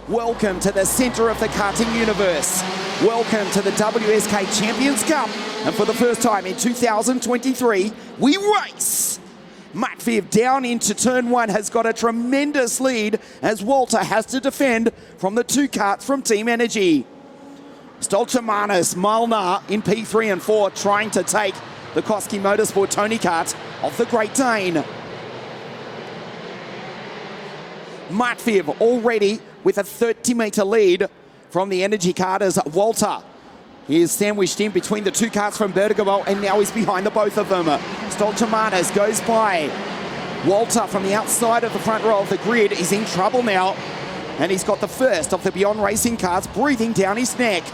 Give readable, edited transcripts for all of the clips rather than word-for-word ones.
Welcome to the center of the karting universe. Welcome to the WSK Champions Cup. And for the first time in 2023, we race. Matveev down into turn one has got a tremendous lead as Walter has to defend from the two karts from Team Energy. Stolchamanis Malnar in P3 and 4 trying to take the Koski Motorsport Tony kart of the Great Dane. Matveev already with a 30-meter lead from the Energy kart as Walter. He is sandwiched in between the two karts from Bergamo and now he's behind the both of them. Stolchamanis goes by. Walter from the outside of the front row of the grid is in trouble now. And he's got the first of the Beyond Racing karts breathing down his neck.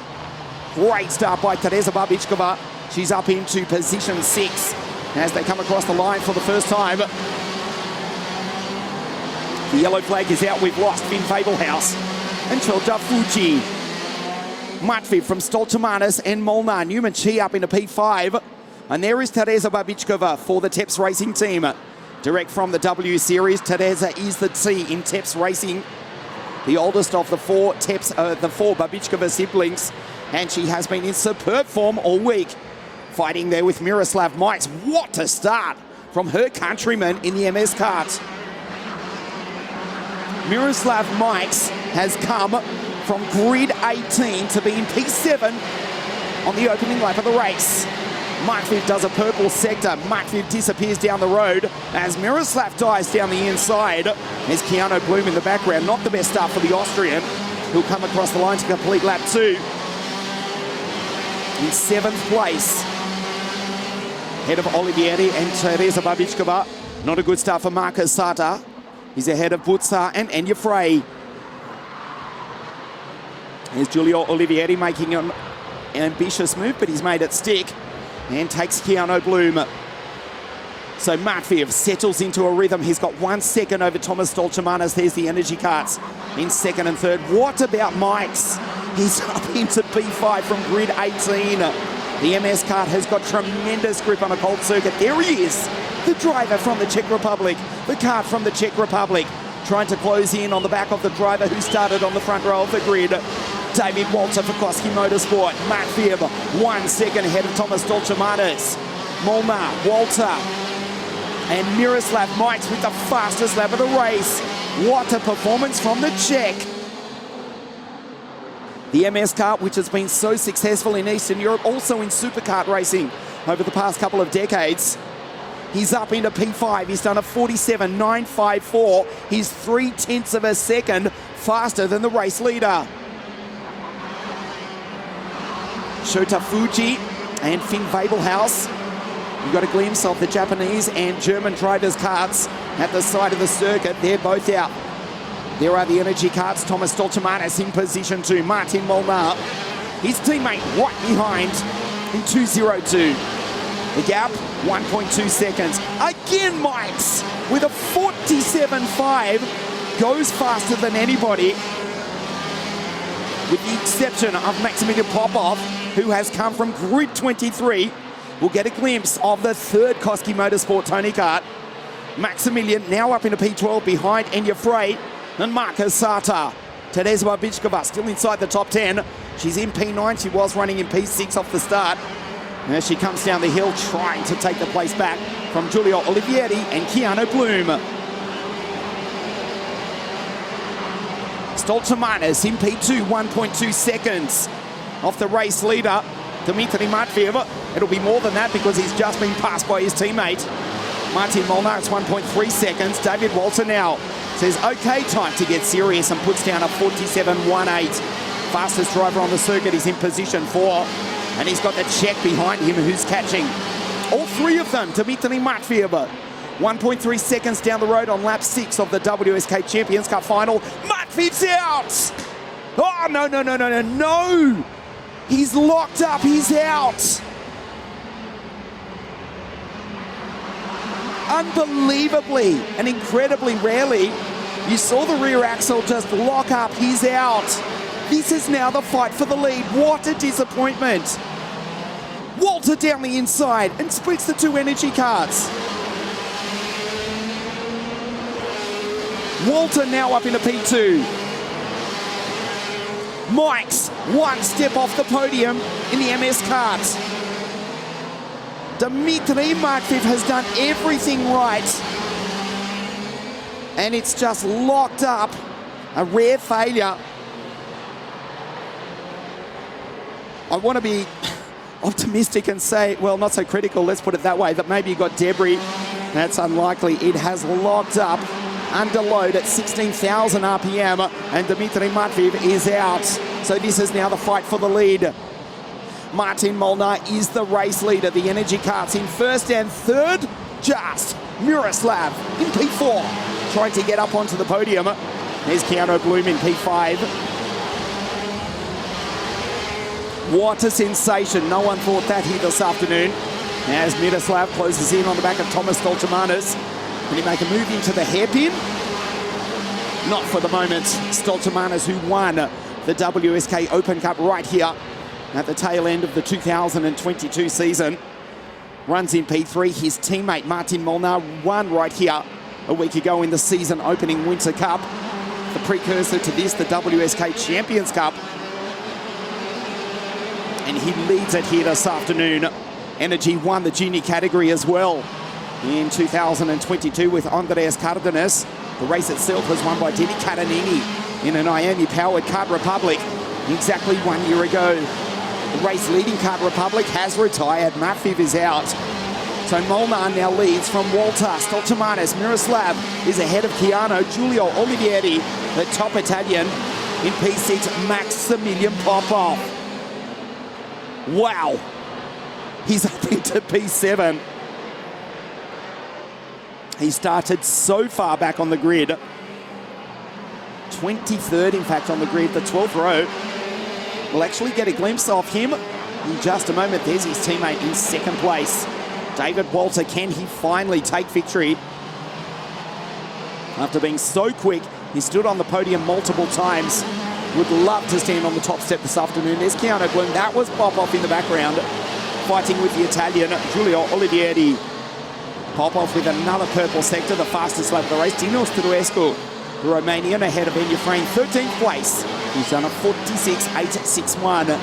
Great start by Tereza Babichkova. She's up into position 6 as they come across the line for the first time. The yellow flag is out. We've lost Finn Fablehouse and Chelja Fuji. Matveev from Stolchamanis and Molnar. Newman Chi up into P5. And there is Tereza Babichkova for the Teps Racing team. Direct from the W Series, Tereza is the T in Teps Racing. The oldest of the four Babichkova siblings. And she has been in superb form all week. Fighting there with Miroslav Mikes. What a start from her countryman in the MS kart. Miroslav Mikes has come from grid 18 to be in P7 on the opening lap of the race. Matveev does a purple sector. Matveev disappears down the road as Miroslav dives down the inside. There's Keanu Bloom in the background. Not the best start for the Austrian, who'll come across the line to complete lap 2. In 7th place, head of Olivieri and Tereza Babichkova. Not a good start for Marcus Sata. He's ahead of Butsa and Enya Frey. Here's Giulio Olivieri making an ambitious move, but he's made it stick and takes Keanu Bloom. So Matveev settles into a rhythm. He's got 1 second over Thomas Stolchamanis. There's the Energy karts in 2nd and 3rd. What about Mikes? He's up into P5 from grid 18. The MS kart has got tremendous grip on a cold circuit. There he is, the driver from the Czech Republic, the kart from the Czech Republic, trying to close in on the back of the driver who started on the front row of the grid. David Walter for Koski Motorsport. Matveev 1 second ahead of Thomas Stolchamanis. Molnar, Walter, and Miroslav Mikes with the fastest lap of the race. What a performance from the Czech. The MS kart, which has been so successful in Eastern Europe, also in superkart racing over the past couple of decades. He's up into P5. He's done a 47.954. He's 0.3 of a second faster than the race leader. Shota Fuji and Finn Fablehouse. You've got a glimpse of the Japanese and German drivers' karts at the side of the circuit. They're both out. There are the Energy karts. Thomas Stolchamanis in position 2. Martin Molnar, his teammate, right behind in 2.02. The gap, 1.2 seconds. Again, Mikes with a 47.5. Goes faster than anybody, with the exception of Maximilian Popov, who has come from grid 23. We'll get a glimpse of the 3rd Koski Motorsport Tony kart. Maximilian now up into P12 behind Enya Frey and Marcus Sata. Tereza Babichkova still inside the top 10. She's in P9. She was running in P6 off the start. As she comes down the hill trying to take the place back from Giulio Olivieri and Keanu Bloom. Stolchamanis in P2, 1.2 seconds off the race leader, Dmitry Matveev. It'll be more than that because he's just been passed by his teammate. Martin Molnar, it's 1.3 seconds. David Walter now says, okay, time to get serious, and puts down a 47.18. Fastest driver on the circuit is in position 4. And he's got the Czech behind him who's catching. All 3 of them, Dmitry Matveev. 1.3 seconds down the road on lap 6 of the WSK Champions Cup final. Matveev's out! Oh, no. He's locked up, he's out. Unbelievably and incredibly rarely, you saw the rear axle just lock up, he's out. This is now the fight for the lead. What a disappointment. Walter down the inside and splits the 2 Energy karts. Walter now up into P2. Mike's one step off the podium in the MS kart. Dmitry Matveev has done everything right. And it's just locked up. A rare failure. I want to be optimistic and say, well, not so critical, let's put it that way, that maybe you got debris. That's unlikely. It has locked up under load at 16,000 RPM, and Dmitry Matveev is out. So this is now the fight for the lead. Martin Molnar is the race leader. The energy karts in first and third, just Miroslav in P4, trying to get up onto the podium. There's Keanu Bloom in P5. What a sensation. No one thought that here this afternoon. As Miroslav closes in on the back of Thomas Stoltemanis. Can he make a move into the hairpin? Not for the moment. Stoltemanis, who won the WSK Open Cup right here at the tail end of the 2022 season, runs in P3. His teammate Martin Molnar won right here a week ago in the season opening Winter Cup. The precursor to this, the WSK Champions Cup. And he leads it here this afternoon. Energy won the junior category as well in 2022 with Andreas Cardenas. The race itself was won by Denny Catanini in a Miami-powered Kart Republic exactly 1 year ago. The race leading Kart Republic has retired. Matveev is out. So Molnar now leads from Walter. Stoltemanis, Miroslav is ahead of Keanu. Giulio Olivieri, the top Italian, in P6, Maximilian Popov. Wow. He's up into P7. He started so far back on the grid. 23rd, in fact, on the grid, the 12th row. We'll actually get a glimpse of him in just a moment. There's his teammate in second place. David Walter, can he finally take victory? After being so quick, he stood on the podium multiple times. Would love to stand on the top step this afternoon. There's Keanu Bloom. That was Popov in the background, fighting with the Italian Giulio Olivieri. Popov with another purple sector, the fastest lap of the race. Dino Struescu, the Romanian, ahead of Enya Frame, 13th place. He's done a 46.861.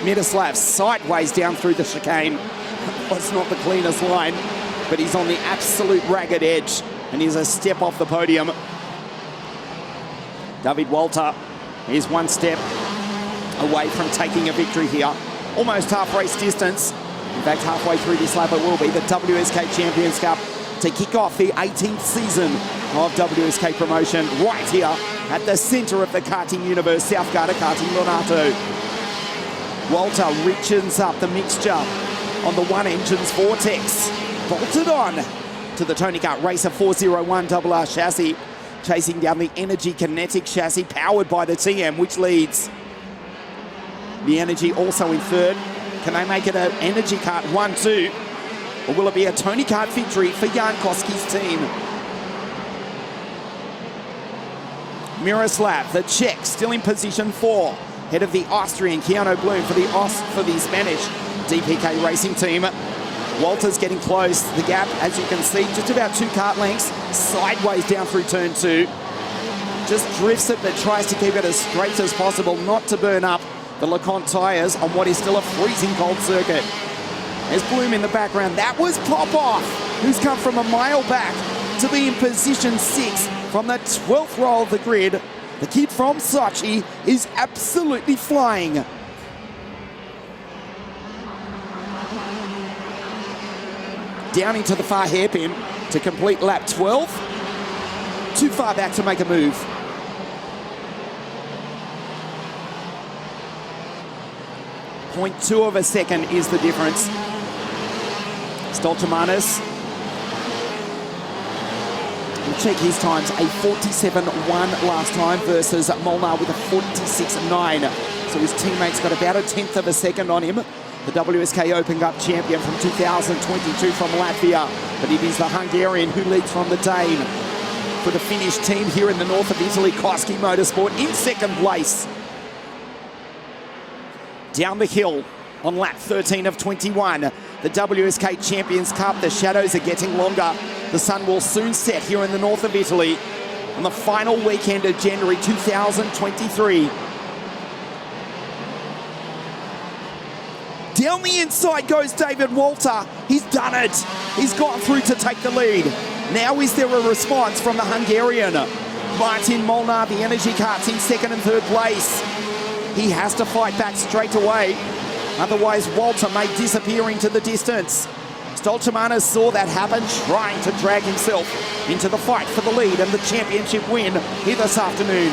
Miroslav sideways down through the chicane. Was not the cleanest line, but he's on the absolute ragged edge, and he's a step off the podium. David Walter is one step away from taking a victory here. Almost half race distance. In fact, halfway through this lap it will be the WSK Champions Cup to kick off the 18th season of WSK promotion right here at the centre of the karting universe, South Garda Karting, Lonato. Walter richens up the mixture on the One Engines Vortex. Bolted on to the Tony Kart Racer 401 RR chassis, chasing down the Energy Kinetic chassis powered by the TM, which leads. The Energy also in third. Can they make it an Energy Kart 1-2? Or will it be a Tony Kart victory for Jankowski's team? Miroslav, the Czech, still in position 4. Head of the Austrian, Keanu Bloom for the Spanish DPK Racing team. Walter's getting close. The gap, as you can see, just about 2 kart lengths, sideways down through turn 2. Just drifts it, but tries to keep it as straight as possible, not to burn up the LeConte tyres on what is still a freezing cold circuit. There's Bloom in the background. That was Popov, who's come from a mile back to be in position 6 from the 12th row of the grid. The kid from Sochi is absolutely flying. Down into the far hairpin to complete lap 12. Too far back to make a move. .2 of a second is the difference. Stoltemanis will check his times. A 47.1 last time versus Molnar with a 46.9. So his teammate's got about a 10th of a second on him. The WSK Open Cup champion from 2022 from Latvia. But it is the Hungarian who leads from the Dane. For the Finnish team here in the north of Italy, Koski Motorsport in second place. Down the hill on lap 13 of 21. The WSK Champions Cup. The shadows are getting longer. The sun will soon set here in the north of Italy on the final weekend of January 2023. Down the inside goes David Walter. He's done it. He's gone through to take the lead. Now is there a response from the Hungarian? Martin Molnar, the Energy Karts, in second and third place. He has to fight back straight away. Otherwise, Walter may disappear into the distance. Stoltemanis saw that happen, trying to drag himself into the fight for the lead and the championship win here this afternoon.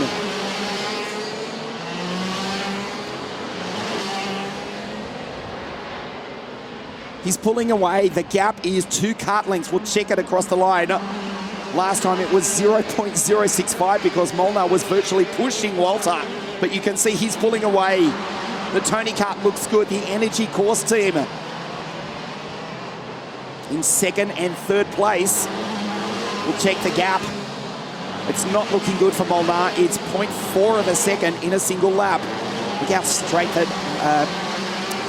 He's pulling away. The gap is 2 kart lengths. We'll check it across the line. Last time it was 0.065 because Molnar was virtually pushing Walter. But you can see he's pulling away. The Tony Kart looks good. The Energy Course team in second and third place. We'll check the gap. It's not looking good for Molnar. It's 0.4 of a second in a single lap. Look how straight that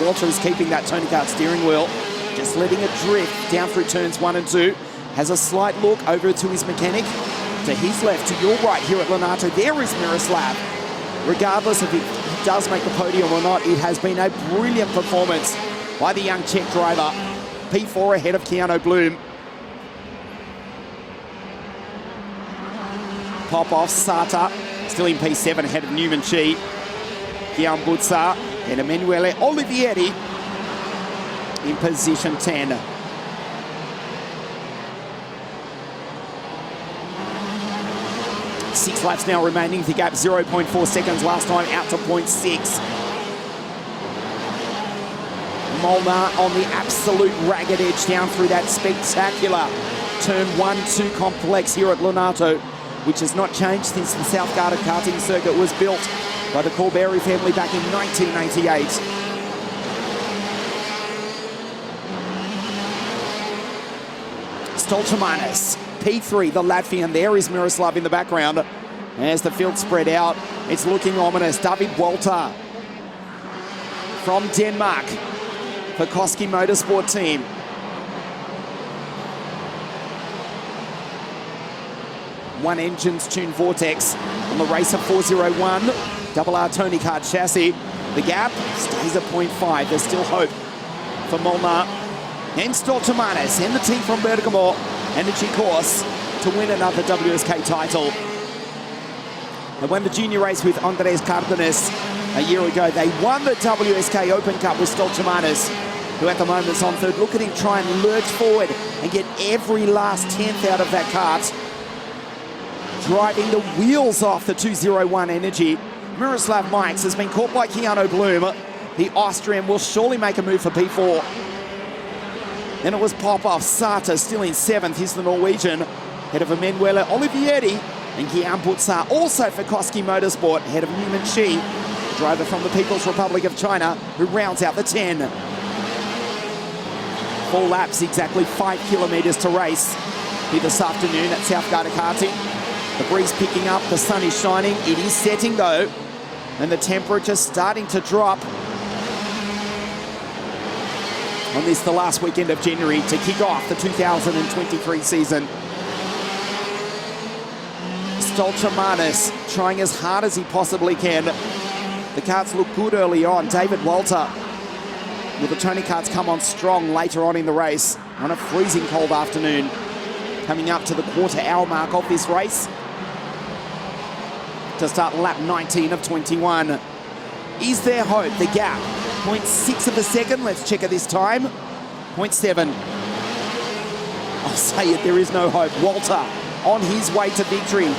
Walter is keeping that Tony Kart steering wheel. Just letting it drift down through turns 1 and 2. Has a slight look over to his mechanic. To his left, to your right here at Lonato, there is Miroslav. Regardless of if he does make the podium or not, it has been a brilliant performance by the young Czech driver. P4 ahead of Keanu Bloom. Popov, Sata, still in P7 ahead of Newman Chi. Gian Butza and Emanuele Olivieri in position 10. Six laps now remaining. The gap 0.4 seconds last time, out to 0.6. Molnar on the absolute ragged edge down through that spectacular turn 1-2 complex here at Lonato, which has not changed since the South Garda Karting circuit was built by the Corberry family back in 1988. Stoltemanis, P3, the Latvian. There is Miroslav in the background. As the field spread out, it's looking ominous. David Walter from Denmark for Koski Motorsport team. One engine's tuned Vortex on the Racer 401. Double R Tony Kart chassis. The gap stays at 0.5. There's still hope for Molnar and Stoltemanis and the team from Bergamo Energy Course to win another WSK title. They won the junior race with Andres Cardenas a year ago. They won the WSK Open Cup with Stoltemanis, who at the moment is on third. Look at him try and lurch forward and get every last tenth out of that kart. Driving the wheels off the 201 Energy. Miroslav Mikes has been caught by Keanu Bloom. The Austrian will surely make a move for P4. Then it was Popov, Sata still in 7th. He's the Norwegian, head of Emanuele Olivieri. And Gian Butza, also for Koski Motorsport, head of Newman Chi, driver from the People's Republic of China, who rounds out the 10. 4 laps, exactly 5 kilometres to race here this afternoon at South Garda Karting. The breeze picking up, the sun is shining. It is setting though, and the temperature starting to drop on this, the last weekend of January, to kick off the 2023 season. Stoltemanis trying as hard as he possibly can. The karts look good early on. David Walter, will the Tony karts come on strong later on in the race on a freezing cold afternoon? Coming up to the quarter-hour mark of this race to start lap 19 of 21. Is there hope? The gap, 0.6 of a second. Let's check it this time. 0.7. I'll say it, there is no hope. Walter on his way to victory.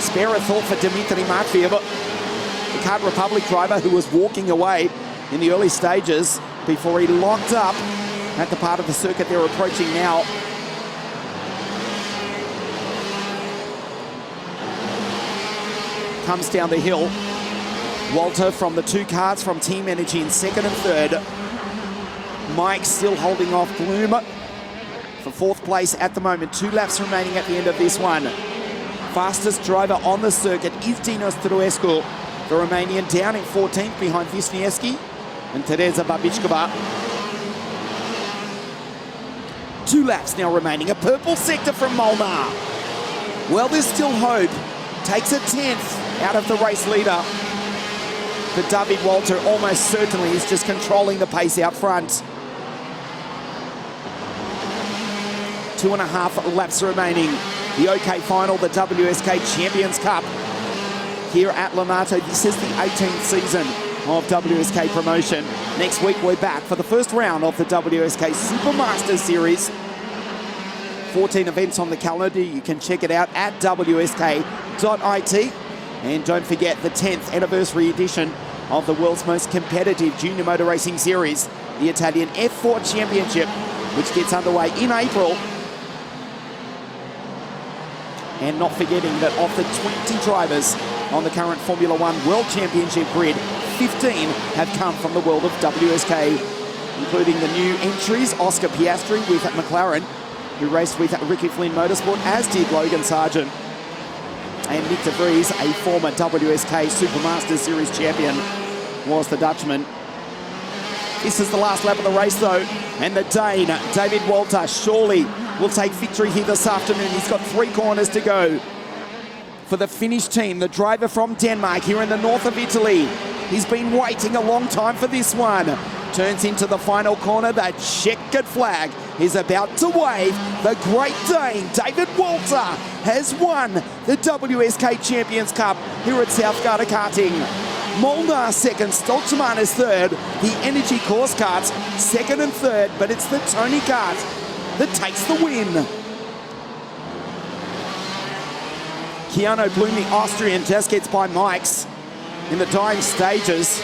Spare a thought for Dmitry Matviev, the Kart Republic driver who was walking away in the early stages before he locked up at the part of the circuit they're approaching now. Comes down the hill. Walter from the 2 karts from Team Energy in 2nd and 3rd. Mike still holding off Bloom for 4th place at the moment. 2 laps remaining at the end of this one. Fastest driver on the circuit is Dinos Truescu, the Romanian, down in 14th behind Wisniewski and Teresa Babichkova. 2 laps now remaining. A purple sector from Molnar. Well, there's still hope. Takes a 10th out of the race leader. But David Walter almost certainly is just controlling the pace out front. 2.5 laps remaining. The OK final, the WSK Champions Cup here at Lonato. This is the 18th season of WSK promotion. Next week we're back for the first round of the WSK Supermasters Series. 14 events on the calendar. You can check it out at wsk.it. And don't forget the 10th anniversary edition of the world's most competitive junior motor racing series, the Italian F4 Championship, which gets underway in April. And not forgetting that of the 20 drivers on the current Formula One World Championship grid, 15 have come from the world of WSK, including the new entries, Oscar Piastri with McLaren, who raced with Ricky Flynn Motorsport, as did Logan Sargent. And Nick de Vries, a former WSK Supermasters Series champion, was the Dutchman. This is the last lap of the race though, and the Dane, David Walter, surely will take victory here this afternoon. He's got 3 corners to go. For the Finnish team, the driver from Denmark here in the north of Italy. He's been waiting a long time for this one. Turns into the final corner. The checkered flag is about to wave. The Great Dane, David Walter, has won the WSK Champions Cup here at South Garda Karting. Molnar second, Stoltman is third. The Energy Course Karts second and third, but it's the Tony Kart that takes the win. Keanu Bloom, the Austrian, just gets by Mikes in the dying stages.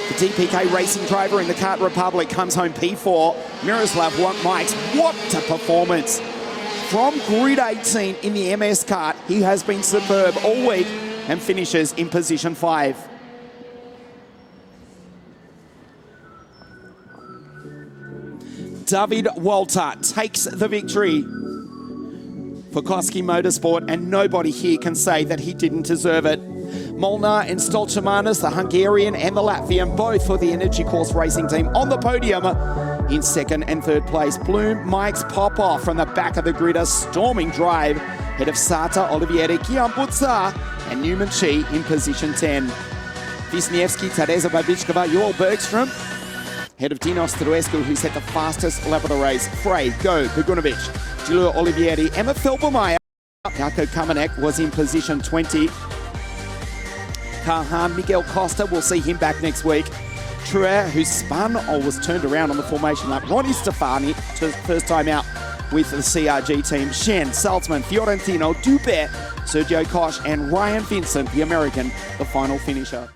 The DPK racing driver in the Kart Republic comes home P4. Miroslav Mikes, what a performance. From grid 18 in the MS Kart, he has been superb all week and finishes in position 5. David Walter takes the victory for Koski Motorsport, and nobody here can say that he didn't deserve it. Molnar and Stoltmanis, the Hungarian and the Latvian, both for the Energy Course racing team on the podium in second and third place. Bloom, Mikes, Popov from the back of the grid, a storming drive ahead of Sata, Olivieri, Kiambutsa and Newman Chi in position 10. Wisniewski, Teresa Babichkova, Joel Bergstrom, ahead of Dinos Struescu, who set the fastest lap of the race. Frey, Go, Begunovic, Giulio Olivieri, Emma Felbermeyer. Jarko Kamenek was in position 20. Kahan, Miguel Costa, we'll see him back next week. Truer, who spun or was turned around on the formation lap. Ronnie Stefani, first time out with the CRG team. Shen, Salzman, Fiorentino, Dupert, Sergio Koch and Ryan Vincent, the American, the final finisher.